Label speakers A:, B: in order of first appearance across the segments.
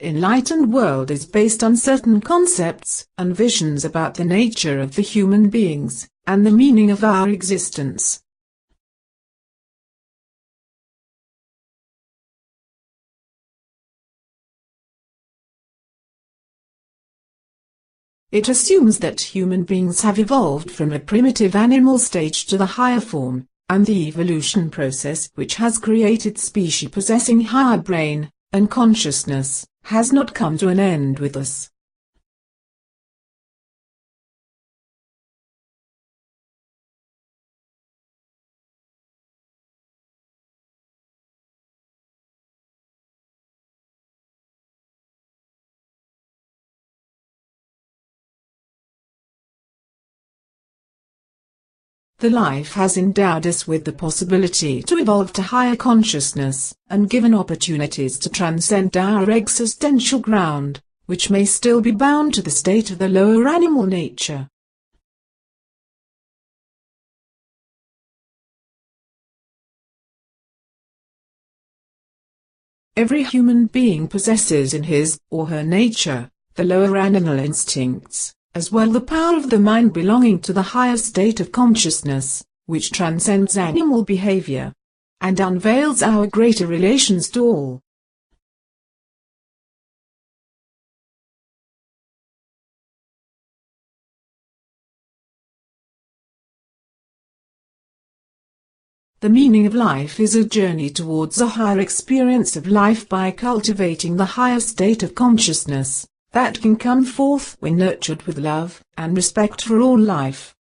A: enlightened world is based on certain concepts and visions about the nature of the human beings, and the meaning of our existence. It assumes that human beings have evolved from a primitive animal stage to the higher form, and the evolution process which has created species possessing higher brain and consciousness has not come to an end with us. The life has endowed us with the possibility to evolve to higher consciousness, and given opportunities to transcend our existential ground, which may still be bound to the state of the lower animal nature. Every human being possesses in his or her nature the lower animal instincts, as well the power of the mind belonging to the higher state of consciousness, which transcends animal behavior and unveils our greater relations to all. The meaning of life is a journey towards a higher experience of life by cultivating the higher state of consciousness that can come forth when nurtured with love and respect for all life.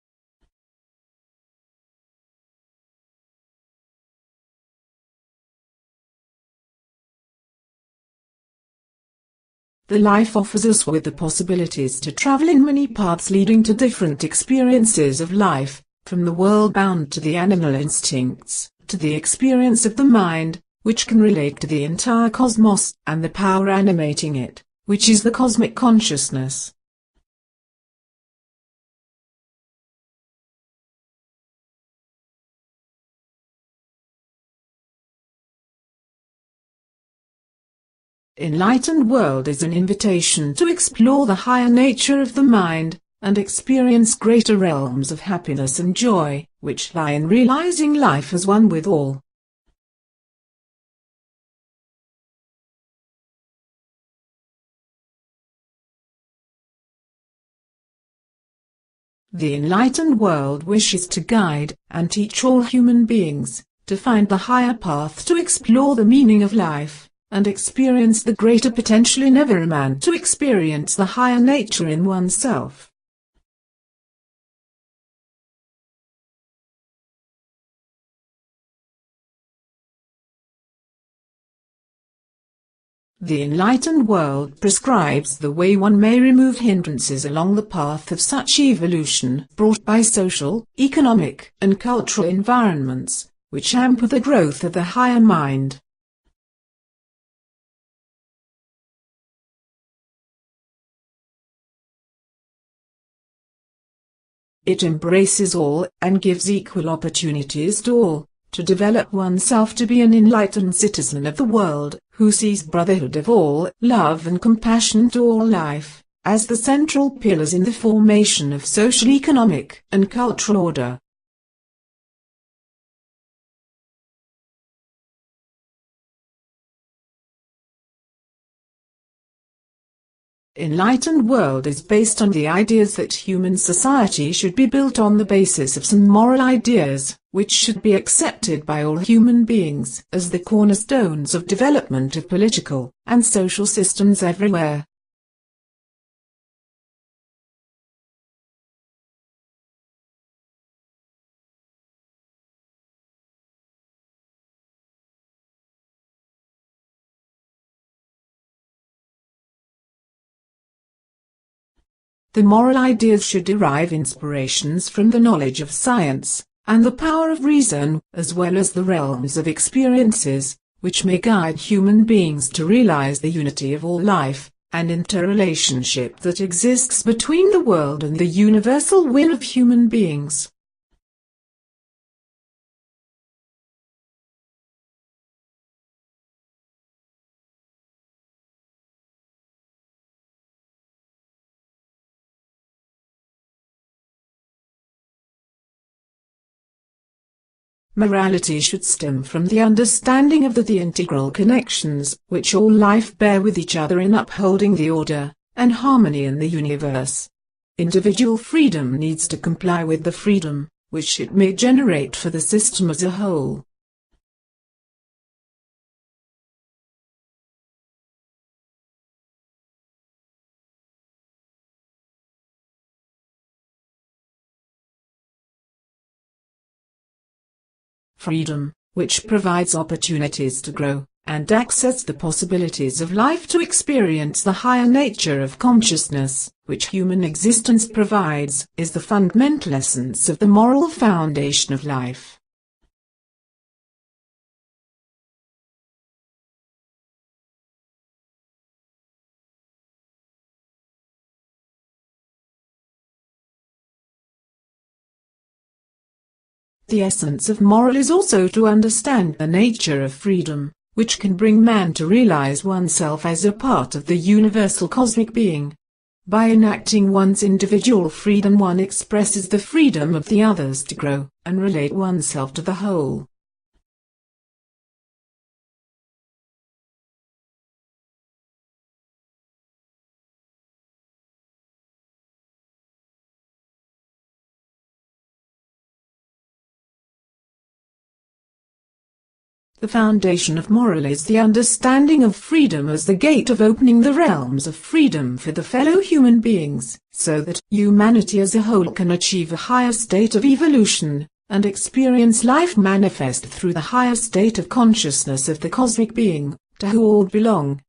A: The life offers us with the possibilities to travel in many paths leading to different experiences of life, from the world bound to the animal instincts, to the experience of the mind, which can relate to the entire cosmos, and the power animating it, which is the cosmic consciousness. Enlightened world is an invitation to explore the higher nature of the mind, and experience greater realms of happiness and joy, which lie in realizing life as one with all. The enlightened world wishes to guide and teach all human beings to find the higher path to explore the meaning of life, and experience the greater potential in every man to experience the higher nature in oneself. The enlightened world prescribes the way one may remove hindrances along the path of such evolution brought by social, economic, and cultural environments, which hamper the growth of the higher mind. It embraces all and gives equal opportunities to all, to develop oneself to be an enlightened citizen of the world, who sees brotherhood of all, love and compassion to all life, as the central pillars in the formation of social, economic, and cultural order. Enlightened world is based on the ideas that human society should be built on the basis of some moral ideas, which should be accepted by all human beings as the cornerstones of development of political and social systems everywhere. The moral ideas should derive inspirations from the knowledge of science, and the power of reason, as well as the realms of experiences, which may guide human beings to realize the unity of all life, and interrelationship that exists between the world and the universal will of human beings. Morality should stem from the understanding of the integral connections which all life bear with each other in upholding the order and harmony in the universe. Individual freedom needs to comply with the freedom which it may generate for the system as a whole. Freedom, which provides opportunities to grow and access the possibilities of life to experience the higher nature of consciousness, which human existence provides, is the fundamental essence of the moral foundation of life. The essence of moral is also to understand the nature of freedom, which can bring man to realize oneself as a part of the universal cosmic being. By enacting one's individual freedom, one expresses the freedom of the others to grow and relate oneself to the whole. The foundation of moral is the understanding of freedom as the gate of opening the realms of freedom for the fellow human beings, so that humanity as a whole can achieve a higher state of evolution, and experience life manifest through the higher state of consciousness of the cosmic being, to who all belong.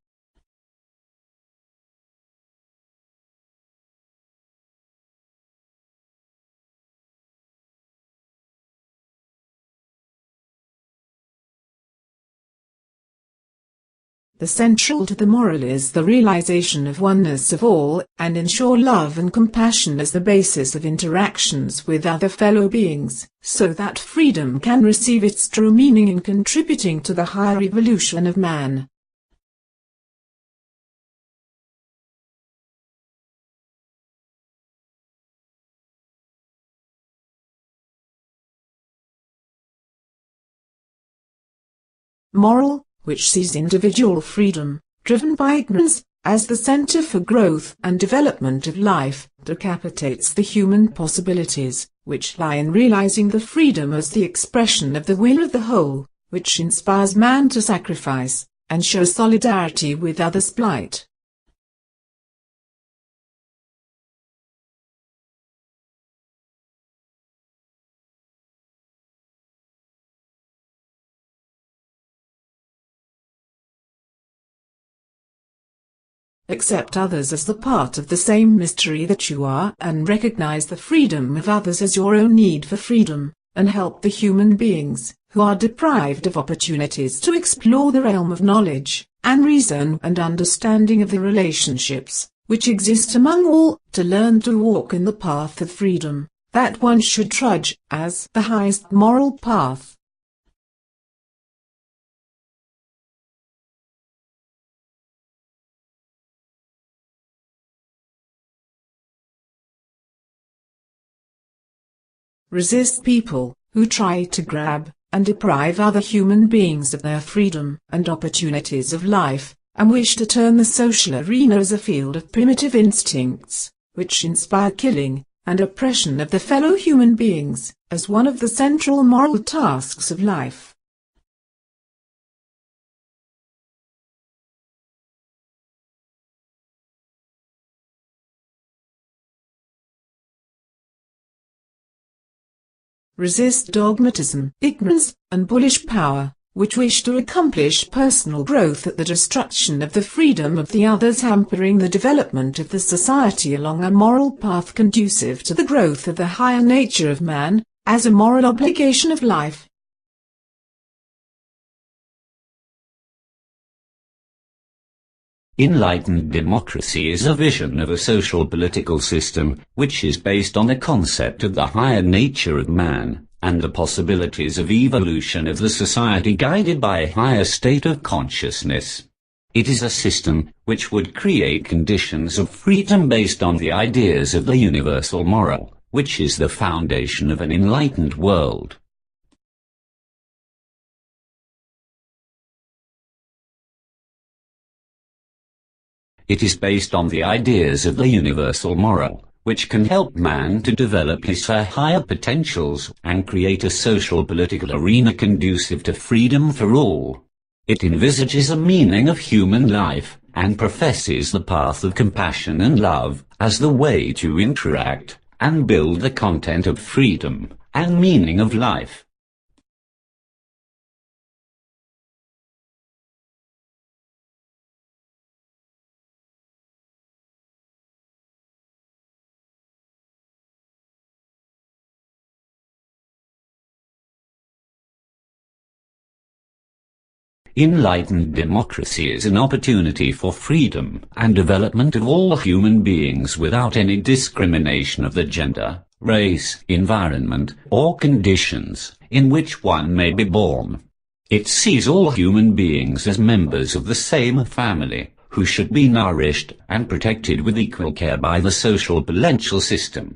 A: The central to the moral is the realization of oneness of all, and ensure love and compassion as the basis of interactions with other fellow beings, so that freedom can receive its true meaning in contributing to the higher evolution of man. Moral, which sees individual freedom, driven by ignorance, as the center for growth and development of life, decapitates the human possibilities, which lie in realizing the freedom as the expression of the will of the whole, which inspires man to sacrifice, and show solidarity with others' plight. Accept others as the part of the same mystery that you are, and recognize the freedom of others as your own need for freedom, and help the human beings who are deprived of opportunities to explore the realm of knowledge and reason and understanding of the relationships which exist among all, to learn to walk in the path of freedom that one should trudge as the highest moral path. Resist people who try to grab and deprive other human beings of their freedom and opportunities of life, and wish to turn the social arena as a field of primitive instincts, which inspire killing and oppression of the fellow human beings, as one of the central moral tasks of life. Resist dogmatism, ignorance, and bullish power, which wish to accomplish personal growth at the destruction of the freedom of the others, hampering the development of the society along a moral path conducive to the growth of the higher nature of man, as a moral obligation of life.
B: Enlightened democracy is a vision of a social political system, which is based on the concept of the higher nature of man, and the possibilities of evolution of the society guided by a higher state of consciousness. It is a system which would create conditions of freedom based on the ideas of the universal moral, which is the foundation of an enlightened world. It is based on the ideas of the universal moral, which can help man to develop his or higher potentials and create a social political arena conducive to freedom for all. It envisages a meaning of human life, and professes the path of compassion and love as the way to interact and build the content of freedom and meaning of life. Enlightened democracy is an opportunity for freedom and development of all human beings without any discrimination of the gender, race, environment, or conditions in which one may be born. It sees all human beings as members of the same family, who should be nourished and protected with equal care by the social political system.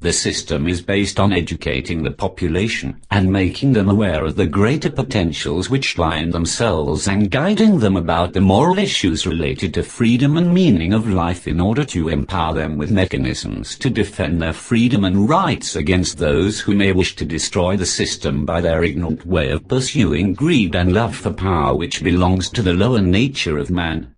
B: The system is based on educating the population and making them aware of the greater potentials which lie in themselves and guiding them about the moral issues related to freedom and meaning of life in order to empower them with mechanisms to defend their freedom and rights against those who may wish to destroy the system by their ignorant way of pursuing greed and love for power which belongs to the lower nature of man.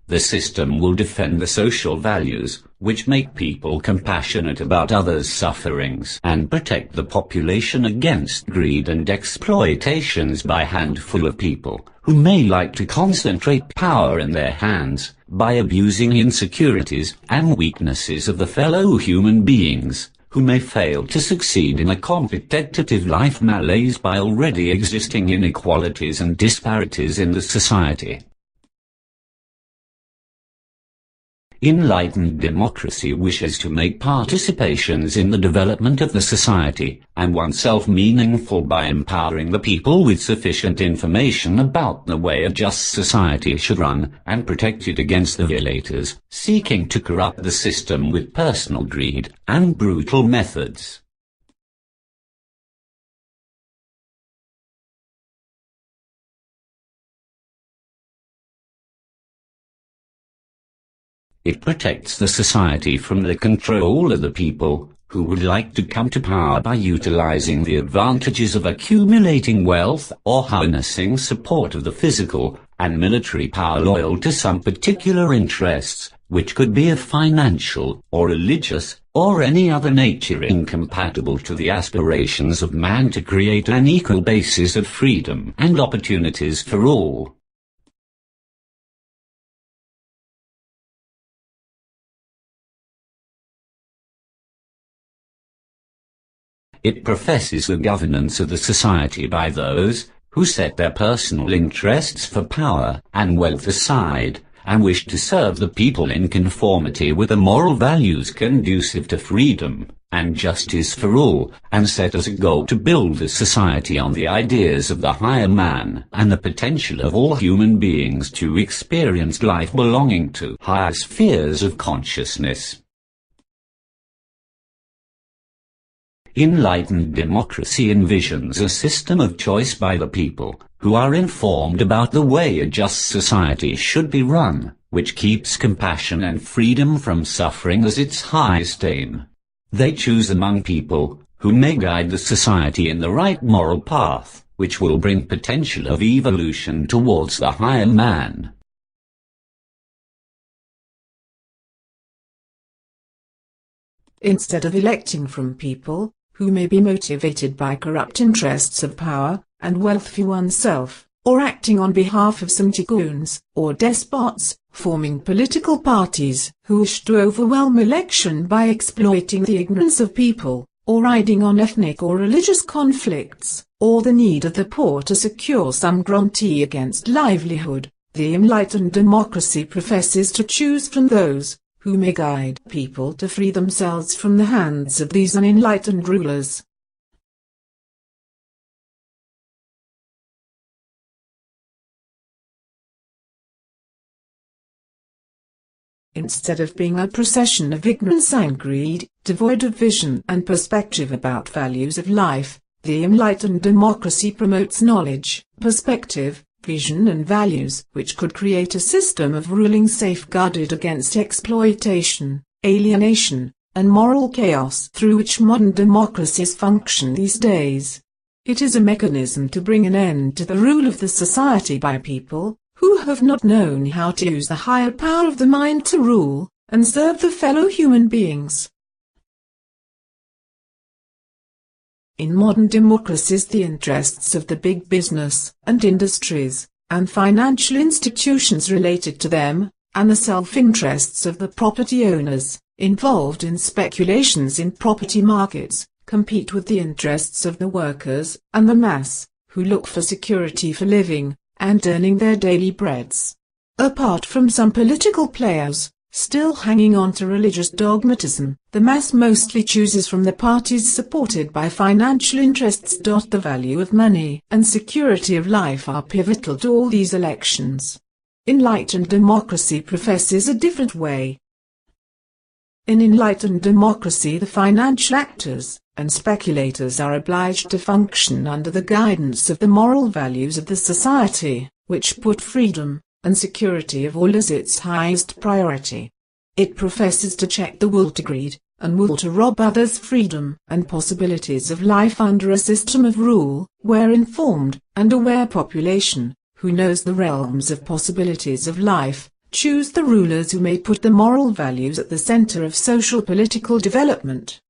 B: The system will defend the social values, which make people compassionate about others' sufferings, and protect the population against greed and exploitations by a handful of people, who may like to concentrate power in their hands, by abusing insecurities and weaknesses of the fellow human beings, who may fail to succeed in a competitive life malaise by already existing inequalities and disparities in the society. Enlightened democracy wishes to make participations in the development of the society and oneself meaningful by empowering the people with sufficient information about the way a just society should run and protect it against the violators seeking to corrupt the system with personal greed and brutal methods. It protects the society from the control of the people, who would like to come to power by utilizing the advantages of accumulating wealth or harnessing support of the physical and military power loyal to some particular interests, which could be of financial or religious or any other nature incompatible to the aspirations of man to create an equal basis of freedom and opportunities for all. It professes the governance of the society by those who set their personal interests for power and wealth aside, and wish to serve the people in conformity with the moral values conducive to freedom and justice for all, and set as a goal to build the society on the ideas of the higher man and the potential of all human beings to experience life belonging to higher spheres of consciousness. Enlightened democracy envisions a system of choice by the people, who are informed about the way a just society should be run, which keeps compassion and freedom from suffering as its highest aim. They choose among people, who may guide the society in the right moral path, which will bring potential of evolution towards the higher man.
A: Instead of electing from people, who may be motivated by corrupt interests of power and wealth for oneself, or acting on behalf of some tycoons or despots, forming political parties who wish to overwhelm election by exploiting the ignorance of people, or riding on ethnic or religious conflicts, or the need of the poor to secure some guarantee against livelihood, the enlightened democracy professes to choose from those who may guide people to free themselves from the hands of these unenlightened rulers. instead of being a procession of ignorance and greed, devoid of vision and perspective about values of life. The enlightened democracy promotes knowledge, perspective, vision and values which could create a system of ruling safeguarded against exploitation, alienation, and moral chaos through which modern democracies function these days. It is a mechanism to bring an end to the rule of the society by people who have not known how to use the higher power of the mind to rule and serve the fellow human beings. In modern democracies, the interests of the big business and industries and financial institutions related to them, and the self-interests of the property owners involved in speculations in property markets, compete with the interests of the workers and the mass, who look for security for living and earning their daily breads. Apart from some political players still hanging on to religious dogmatism, the mass mostly chooses from the parties supported by financial interests. The value of money and security of life are pivotal to all these elections. Enlightened democracy professes a different way. In enlightened democracy, the financial actors and speculators are obliged to function under the guidance of the moral values of the society, which put freedom and security of all as its highest priority. It professes to check the will to greed and will to rob others' freedom and possibilities of life under a system of rule, where informed and aware population, who knows the realms of possibilities of life, choose the rulers who may put the moral values at the center of social political development.